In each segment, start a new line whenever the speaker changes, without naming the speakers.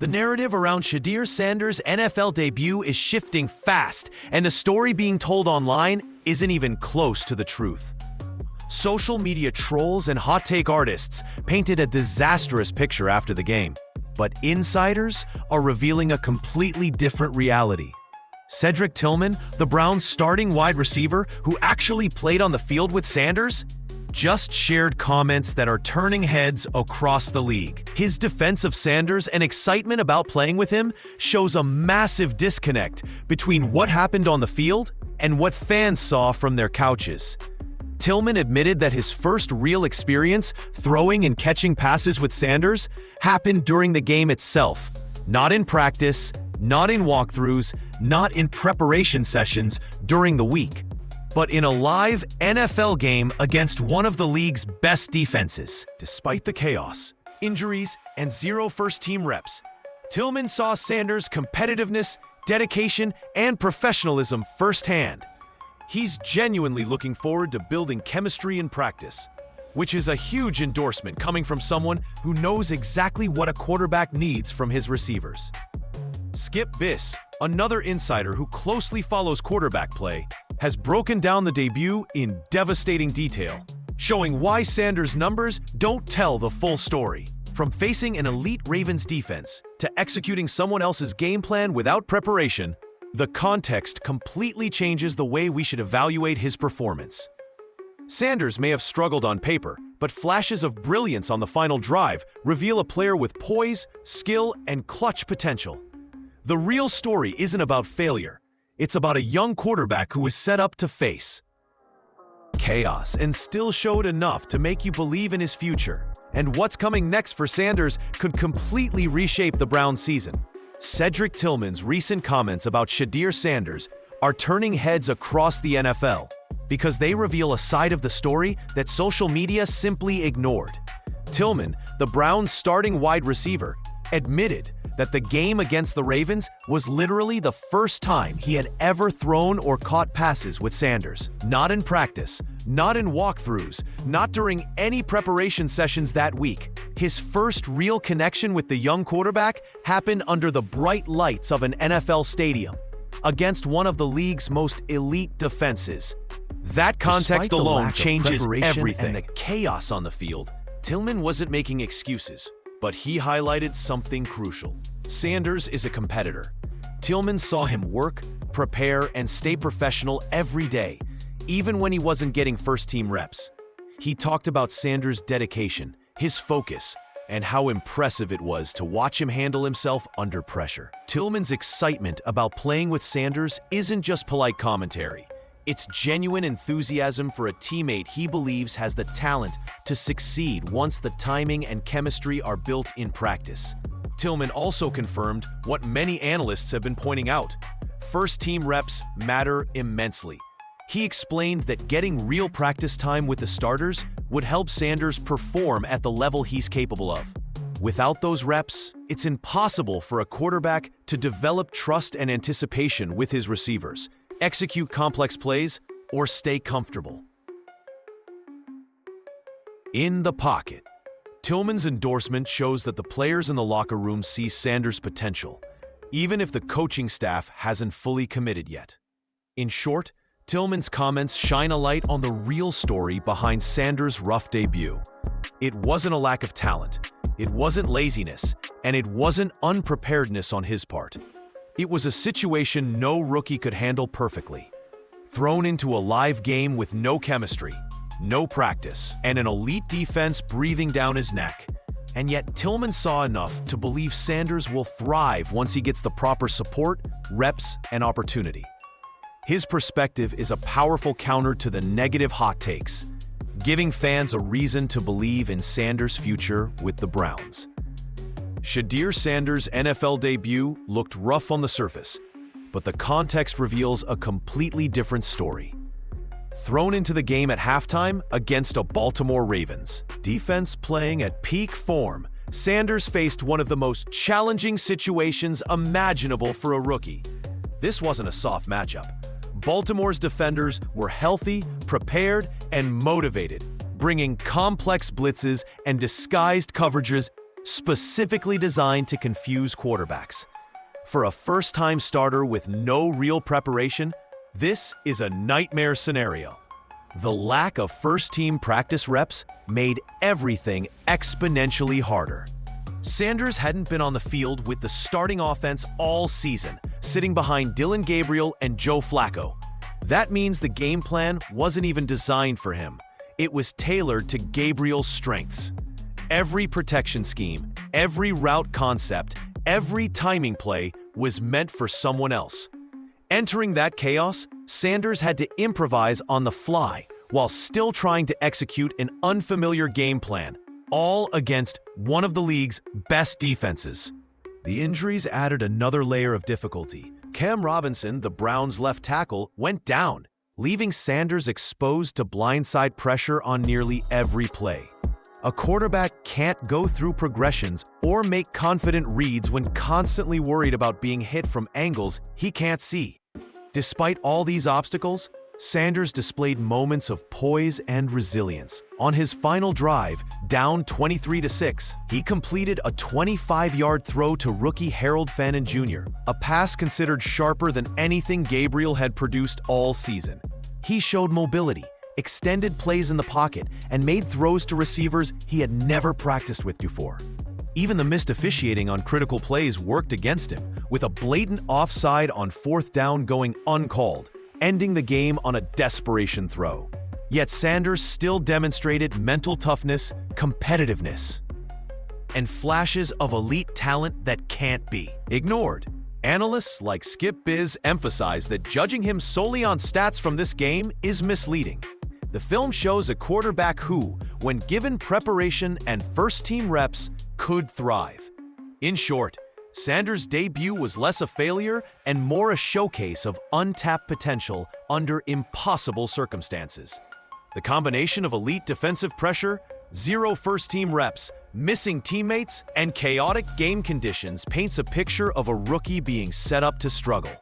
The narrative around Shedeur Sanders' NFL debut is shifting fast, and the story being told online isn't even close to the truth. Social media trolls and hot take artists painted a disastrous picture after the game, but insiders are revealing a completely different reality. Cedric Tillman, the Browns' starting wide receiver who actually played on the field with Sanders, just shared comments that are turning heads across the league. His defense of Sanders and excitement about playing with him shows a massive disconnect between what happened on the field and what fans saw from their couches. Tillman admitted that his first real experience throwing and catching passes with Sanders happened during the game itself, not in practice, not in walkthroughs, not in preparation sessions during the week, but in a live NFL game against one of the league's best defenses. Despite the chaos, injuries, and zero first-team reps, Tillman saw Sanders' competitiveness, dedication, and professionalism firsthand. He's genuinely looking forward to building chemistry in practice, which is a huge endorsement coming from someone who knows exactly what a quarterback needs from his receivers. Skip Biss, another insider who closely follows quarterback play, has broken down the debut in devastating detail, showing why Sanders' numbers don't tell the full story. From facing an elite Ravens defense to executing someone else's game plan without preparation, the context completely changes the way we should evaluate his performance. Sanders may have struggled on paper, but flashes of brilliance on the final drive reveal a player with poise, skill, and clutch potential. The real story isn't about failure. It's about a young quarterback who is set up to face chaos and still showed enough to make you believe in his future. And what's coming next for Sanders could completely reshape the Browns season. Cedric Tillman's recent comments about Shedeur Sanders are turning heads across the NFL because they reveal a side of the story that social media simply ignored. Tillman, the Browns' starting wide receiver, admitted that the game against the Ravens was literally the first time he had ever thrown or caught passes with Sanders. Not in practice, not in walkthroughs, not during any preparation sessions that week. His first real connection with the young quarterback happened under the bright lights of an NFL stadium, against one of the league's most elite defenses. That context alone changes everything. And the chaos on the field, Tillman wasn't making excuses, but he highlighted something crucial. Sanders is a competitor. Tillman saw him work, prepare, and stay professional every day, even when he wasn't getting first-team reps. He talked about Sanders' dedication, his focus, and how impressive it was to watch him handle himself under pressure. Tillman's excitement about playing with Sanders isn't just polite commentary. It's genuine enthusiasm for a teammate he believes has the talent to succeed once the timing and chemistry are built in practice. Tillman also confirmed what many analysts have been pointing out: first-team reps matter immensely. He explained that getting real practice time with the starters would help Sanders perform at the level he's capable of. Without those reps, it's impossible for a quarterback to develop trust and anticipation with his receivers, execute complex plays, or stay comfortable. In the pocket, Tillman's endorsement shows that the players in the locker room see Sanders' potential, even if the coaching staff hasn't fully committed yet. In short, Tillman's comments shine a light on the real story behind Sanders' rough debut. It wasn't a lack of talent, it wasn't laziness, and it wasn't unpreparedness on his part. It was a situation no rookie could handle perfectly. Thrown into a live game with no chemistry, no practice, and an elite defense breathing down his neck. And yet Tillman saw enough to believe Sanders will thrive once he gets the proper support, reps, and opportunity. His perspective is a powerful counter to the negative hot takes, giving fans a reason to believe in Sanders' future with the Browns. Shedeur Sanders' NFL debut looked rough on the surface, but the context reveals a completely different story. Thrown into the game at halftime against a Baltimore Ravens defense playing at peak form, Sanders faced one of the most challenging situations imaginable for a rookie. This wasn't a soft matchup. Baltimore's defenders were healthy, prepared, and motivated, bringing complex blitzes and disguised coverages specifically designed to confuse quarterbacks. For a first-time starter with no real preparation, this is a nightmare scenario. The lack of first-team practice reps made everything exponentially harder. Sanders hadn't been on the field with the starting offense all season, sitting behind Dillon Gabriel and Joe Flacco. That means the game plan wasn't even designed for him. It was tailored to Gabriel's strengths. Every protection scheme, every route concept, every timing play was meant for someone else. Entering that chaos, Sanders had to improvise on the fly while still trying to execute an unfamiliar game plan, all against one of the league's best defenses. The injuries added another layer of difficulty. Cam Robinson, the Browns' left tackle, went down, leaving Sanders exposed to blindside pressure on nearly every play. A quarterback can't go through progressions or make confident reads when constantly worried about being hit from angles he can't see. Despite all these obstacles, Sanders displayed moments of poise and resilience. On his final drive, down 23-6, he completed a 25-yard throw to rookie Harold Fannin Jr., a pass considered sharper than anything Gabriel had produced all season. He showed mobility, extended plays in the pocket, and made throws to receivers he had never practiced with before. Even the missed officiating on critical plays worked against him, with a blatant offside on 4th down going uncalled, ending the game on a desperation throw. Yet Sanders still demonstrated mental toughness, competitiveness, and flashes of elite talent that can't be ignored. Analysts like Skip Biz emphasize that judging him solely on stats from this game is misleading. The film shows a quarterback who, when given preparation and first-team reps, could thrive. In short, Sanders' debut was less a failure and more a showcase of untapped potential under impossible circumstances. The combination of elite defensive pressure, 0 first-team reps, missing teammates, and chaotic game conditions paints a picture of a rookie being set up to struggle.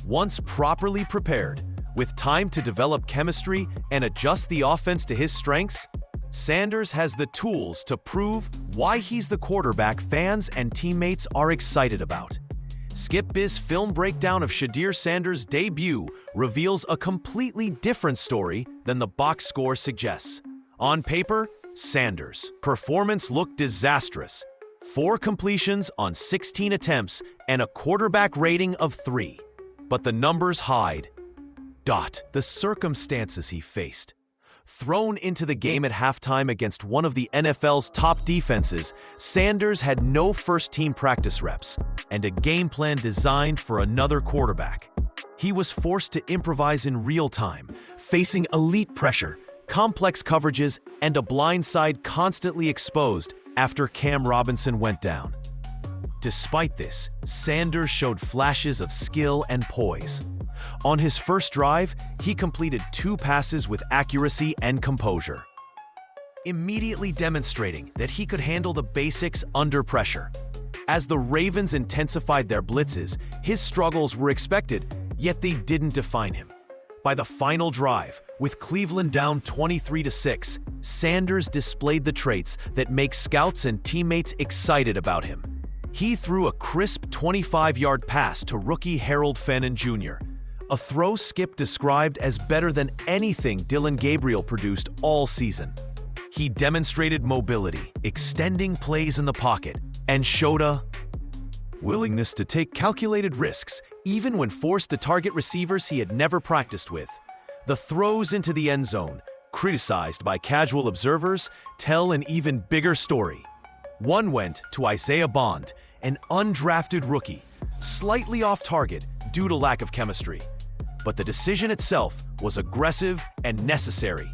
Once properly prepared, with time to develop chemistry and adjust the offense to his strengths, Sanders has the tools to prove why he's the quarterback fans and teammates are excited about. Skip Biz film breakdown of Shedeur Sanders' debut reveals a completely different story than the box score suggests. On paper, Sanders' performance looked disastrous. 4 completions on 16 attempts and a quarterback rating of 3. But the numbers hide the circumstances he faced. Thrown into the game at halftime against one of the NFL's top defenses, Sanders had no first-team practice reps and a game plan designed for another quarterback. He was forced to improvise in real time, facing elite pressure, complex coverages, and a blindside constantly exposed after Cam Robinson went down. Despite this, Sanders showed flashes of skill and poise. On his first drive, he completed 2 passes with accuracy and composure, immediately demonstrating that he could handle the basics under pressure. As the Ravens intensified their blitzes, his struggles were expected, yet they didn't define him. By the final drive, with Cleveland down 23-6, Sanders displayed the traits that make scouts and teammates excited about him. He threw a crisp 25-yard pass to rookie Harold Fannin Jr., a throw Skip described as better than anything Dillon Gabriel produced all season. He demonstrated mobility, extending plays in the pocket, and showed a willingness to take calculated risks even when forced to target receivers he had never practiced with. The throws into the end zone, criticized by casual observers, tell an even bigger story. One went to Isaiah Bond, an undrafted rookie, slightly off target due to lack of chemistry. But the decision itself was aggressive and necessary.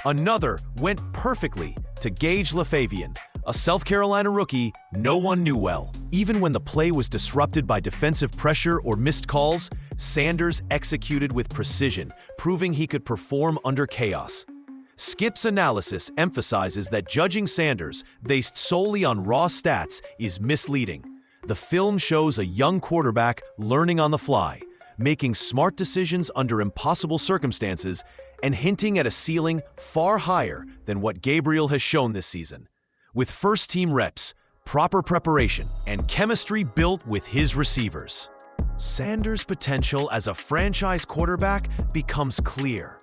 Another went perfectly to Gage LaFavian, a South Carolina rookie no one knew well. Even when the play was disrupted by defensive pressure or missed calls, Sanders executed with precision, proving he could perform under chaos. Skip's analysis emphasizes that judging Sanders based solely on raw stats is misleading. The film shows a young quarterback learning on the fly, making smart decisions under impossible circumstances, and hinting at a ceiling far higher than what Gabriel has shown this season. With first-team reps, proper preparation, and chemistry built with his receivers. Sanders' potential as a franchise quarterback becomes clear.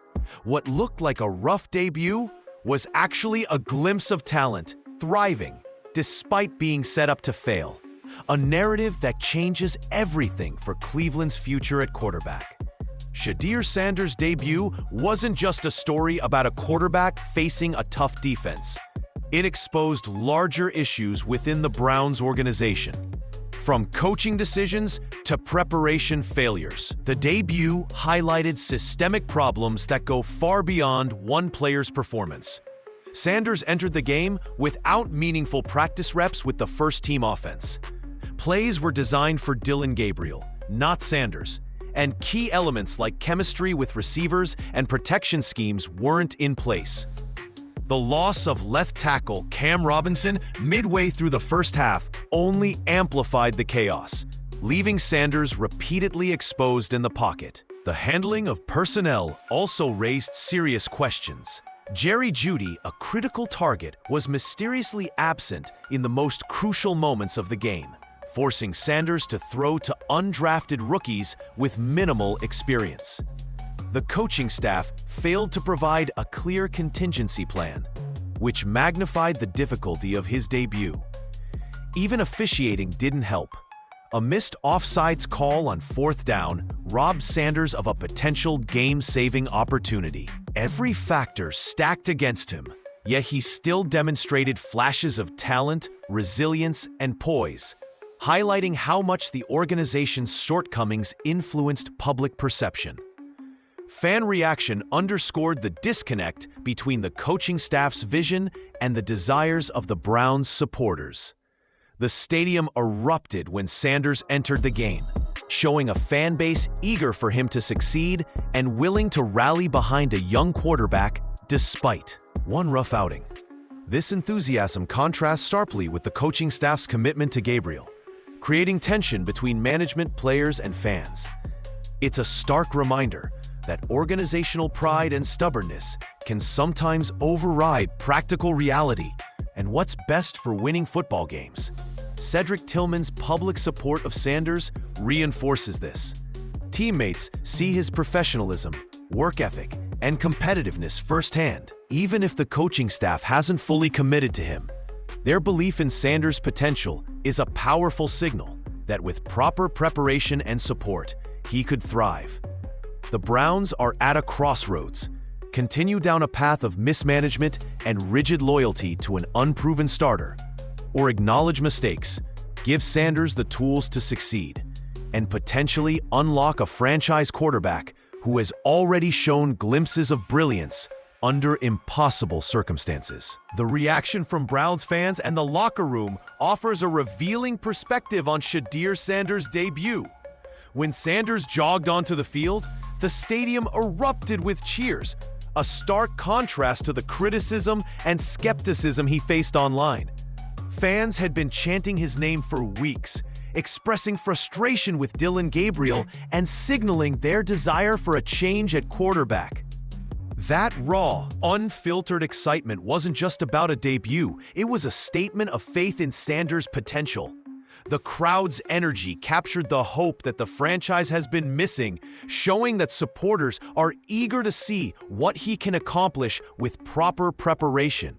What looked like a rough debut was actually a glimpse of talent, thriving, despite being set up to fail. A narrative that changes everything for Cleveland's future at quarterback. Shedeur Sanders' debut wasn't just a story about a quarterback facing a tough defense. It exposed larger issues within the Browns organization. From coaching decisions to preparation failures, the debut highlighted systemic problems that go far beyond one player's performance. Sanders entered the game without meaningful practice reps with the first-team offense. Plays were designed for Dillon Gabriel, not Sanders, and key elements like chemistry with receivers and protection schemes weren't in place. The loss of left tackle Cam Robinson midway through the first half only amplified the chaos, leaving Sanders repeatedly exposed in the pocket. The handling of personnel also raised serious questions. Jerry Jeudy, a critical target, was mysteriously absent in the most crucial moments of the game, forcing Sanders to throw to undrafted rookies with minimal experience. The coaching staff failed to provide a clear contingency plan, which magnified the difficulty of his debut. Even officiating didn't help. A missed offsides call on 4th down robbed Sanders of a potential game-saving opportunity. Every factor stacked against him, yet he still demonstrated flashes of talent, resilience, and poise, highlighting how much the organization's shortcomings influenced public perception. Fan reaction underscored the disconnect between the coaching staff's vision and the desires of the Browns' supporters. The stadium erupted when Sanders entered the game, showing a fan base eager for him to succeed and willing to rally behind a young quarterback despite one rough outing. This enthusiasm contrasts sharply with the coaching staff's commitment to Gabriel, creating tension between management, players, and fans. It's a stark reminder that organizational pride and stubbornness can sometimes override practical reality and what's best for winning football games. Cedric Tillman's public support of Sanders reinforces this. Teammates see his professionalism, work ethic, and competitiveness firsthand. Even if the coaching staff hasn't fully committed to him, their belief in Sanders' potential is a powerful signal that with proper preparation and support, he could thrive. The Browns are at a crossroads. Continue down a path of mismanagement and rigid loyalty to an unproven starter, or acknowledge mistakes, give Sanders the tools to succeed, and potentially unlock a franchise quarterback who has already shown glimpses of brilliance under impossible circumstances. The reaction from Browns fans and the locker room offers a revealing perspective on Shedeur Sanders' debut. When Sanders jogged onto the field, the stadium erupted with cheers, a stark contrast to the criticism and skepticism he faced online. Fans had been chanting his name for weeks, expressing frustration with Dillon Gabriel and signaling their desire for a change at quarterback. That raw, unfiltered excitement wasn't just about a debut, it was a statement of faith in Sanders' potential. The crowd's energy captured the hope that the franchise has been missing, showing that supporters are eager to see what he can accomplish with proper preparation.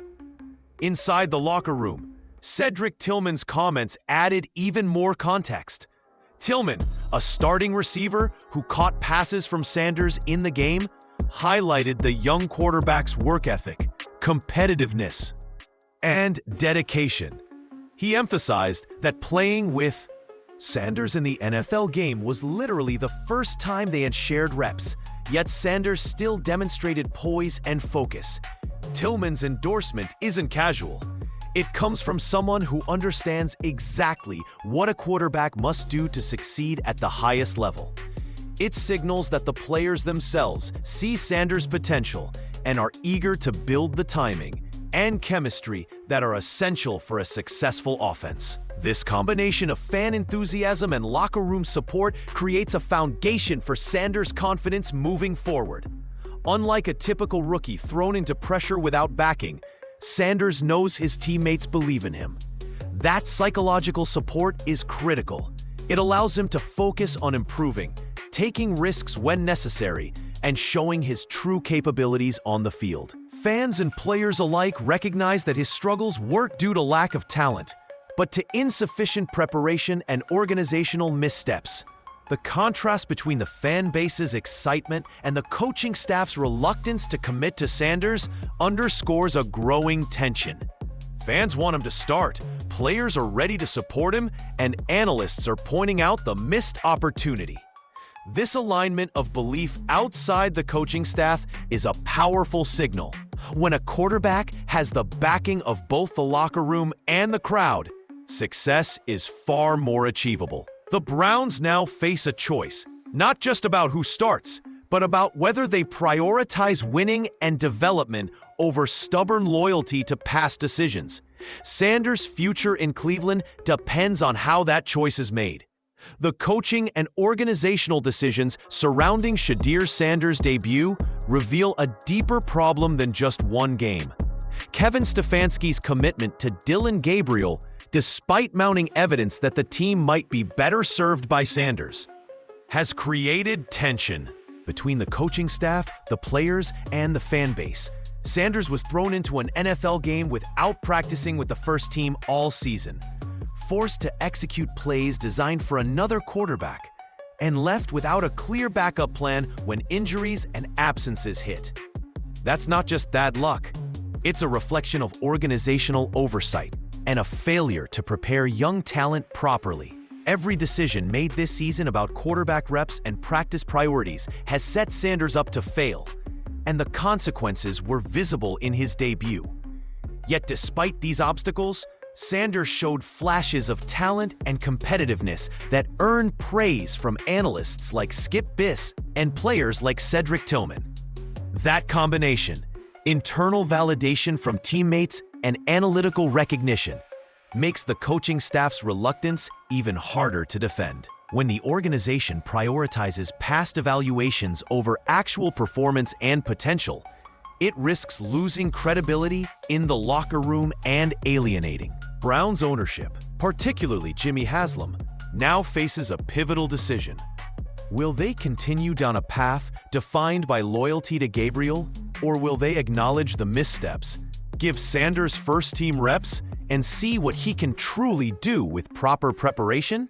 Inside the locker room, Cedric Tillman's comments added even more context. Tillman, a starting receiver who caught passes from Sanders in the game, highlighted the young quarterback's work ethic, competitiveness, and dedication. He emphasized that playing with Sanders in the NFL game was literally the first time they had shared reps, yet Sanders still demonstrated poise and focus. Tillman's endorsement isn't casual. It comes from someone who understands exactly what a quarterback must do to succeed at the highest level. It signals that the players themselves see Sanders' potential and are eager to build the timing and chemistry that are essential for a successful offense. This combination of fan enthusiasm and locker room support creates a foundation for Sanders' confidence moving forward. Unlike a typical rookie thrown into pressure without backing, Sanders knows his teammates believe in him. That psychological support is critical. It allows him to focus on improving, taking risks when necessary, and showing his true capabilities on the field. Fans and players alike recognize that his struggles weren't due to lack of talent, but to insufficient preparation and organizational missteps. The contrast between the fan base's excitement and the coaching staff's reluctance to commit to Sanders underscores a growing tension. Fans want him to start, players are ready to support him, and analysts are pointing out the missed opportunity. This alignment of belief outside the coaching staff is a powerful signal. When a quarterback has the backing of both the locker room and the crowd, success is far more achievable. The Browns now face a choice, not just about who starts, but about whether they prioritize winning and development over stubborn loyalty to past decisions. Sanders' future in Cleveland depends on how that choice is made. The coaching and organizational decisions surrounding Shedeur Sanders' debut reveal a deeper problem than just one game. Kevin Stefanski's commitment to Dillon Gabriel, despite mounting evidence that the team might be better served by Sanders, has created tension between the coaching staff, the players, and the fan base. Sanders was thrown into an NFL game without practicing with the first team all season, forced to execute plays designed for another quarterback, and left without a clear backup plan when injuries and absences hit. That's not just bad luck. It's a reflection of organizational oversight and a failure to prepare young talent properly. Every decision made this season about quarterback reps and practice priorities has set Sanders up to fail, and the consequences were visible in his debut. Yet despite these obstacles, Sanders showed flashes of talent and competitiveness that earned praise from analysts like Skip Biss and players like Cedric Tillman. That combination, internal validation from teammates and analytical recognition, makes the coaching staff's reluctance even harder to defend. When the organization prioritizes past evaluations over actual performance and potential, it risks losing credibility in the locker room and alienating. Browns ownership, particularly Jimmy Haslam, now faces a pivotal decision. Will they continue down a path defined by loyalty to Gabriel, or will they acknowledge the missteps, give Sanders first-team reps, and see what he can truly do with proper preparation?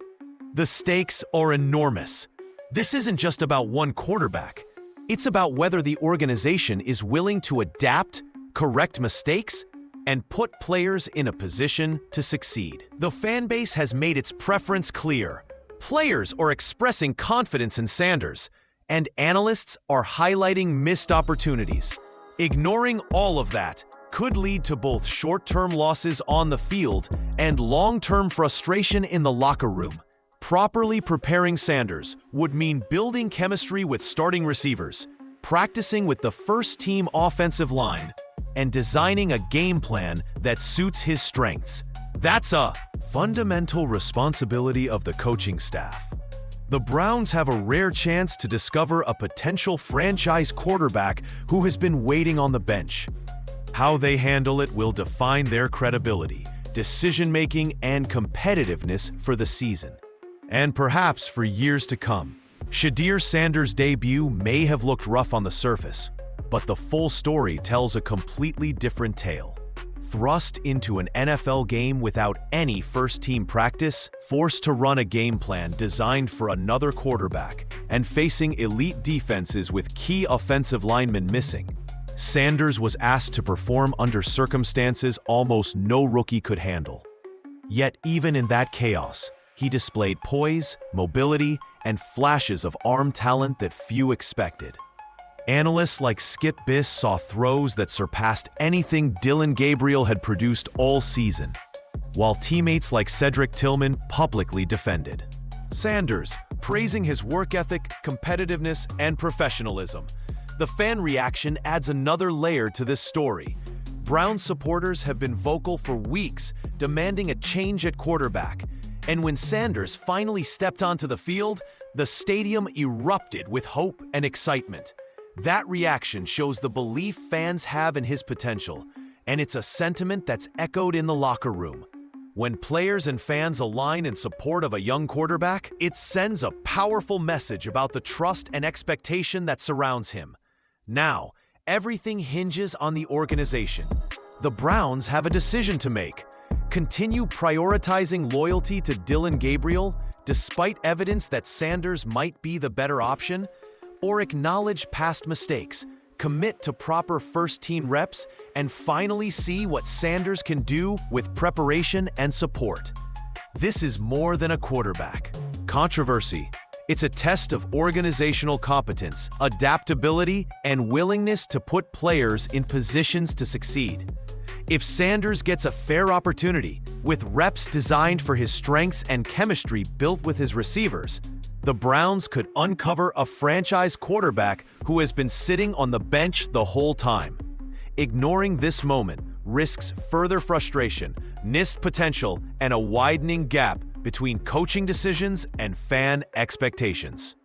The stakes are enormous. This isn't just about one quarterback. It's about whether the organization is willing to adapt, correct mistakes, and put players in a position to succeed. The fan base has made its preference clear. Players are expressing confidence in Sanders, and analysts are highlighting missed opportunities. Ignoring all of that could lead to both short-term losses on the field and long-term frustration in the locker room. Properly preparing Sanders would mean building chemistry with starting receivers, practicing with the first-team offensive line, and designing a game plan that suits his strengths. That's a fundamental responsibility of the coaching staff. The Browns have a rare chance to discover a potential franchise quarterback who has been waiting on the bench. How they handle it will define their credibility, decision-making, and competitiveness for the season, and perhaps for years to come. Shedeur Sanders' debut may have looked rough on the surface, but the full story tells a completely different tale. Thrust into an NFL game without any first-team practice, forced to run a game plan designed for another quarterback, and facing elite defenses with key offensive linemen missing, Sanders was asked to perform under circumstances almost no rookie could handle. Yet even in that chaos, he displayed poise, mobility, and flashes of arm talent that few expected. Analysts like Skip Biss saw throws that surpassed anything Dillon Gabriel had produced all season, while teammates like Cedric Tillman publicly defended Sanders, praising his work ethic, competitiveness, and professionalism. The fan reaction adds another layer to this story. Browns supporters have been vocal for weeks, demanding a change at quarterback. And when Sanders finally stepped onto the field, the stadium erupted with hope and excitement. That reaction shows the belief fans have in his potential, and it's a sentiment that's echoed in the locker room. When players and fans align in support of a young quarterback, it sends a powerful message about the trust and expectation that surrounds him. Now, everything hinges on the organization. The Browns have a decision to make. Continue prioritizing loyalty to Dillon Gabriel, despite evidence that Sanders might be the better option, or acknowledge past mistakes, commit to proper first-team reps, and finally see what Sanders can do with preparation and support. This is more than a quarterback. Controversy. It's a test of organizational competence, adaptability, and willingness to put players in positions to succeed. If Sanders gets a fair opportunity, with reps designed for his strengths and chemistry built with his receivers, the Browns could uncover a franchise quarterback who has been sitting on the bench the whole time. Ignoring this moment risks further frustration, missed potential, and a widening gap between coaching decisions and fan expectations.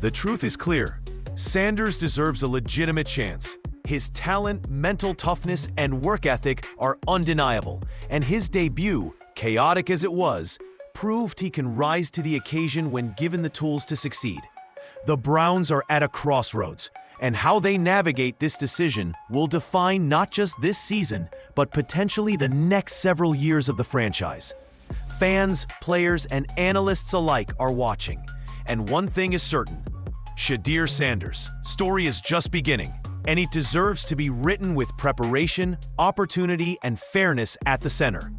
The truth is clear. Sanders deserves a legitimate chance. His talent, mental toughness, and work ethic are undeniable, and his debut, chaotic as it was, proved he can rise to the occasion when given the tools to succeed. The Browns are at a crossroads, and how they navigate this decision will define not just this season, but potentially the next several years of the franchise. Fans, players, and analysts alike are watching, and one thing is certain: Shedeur Sanders' story is just beginning, and he deserves to be written with preparation, opportunity, and fairness at the center.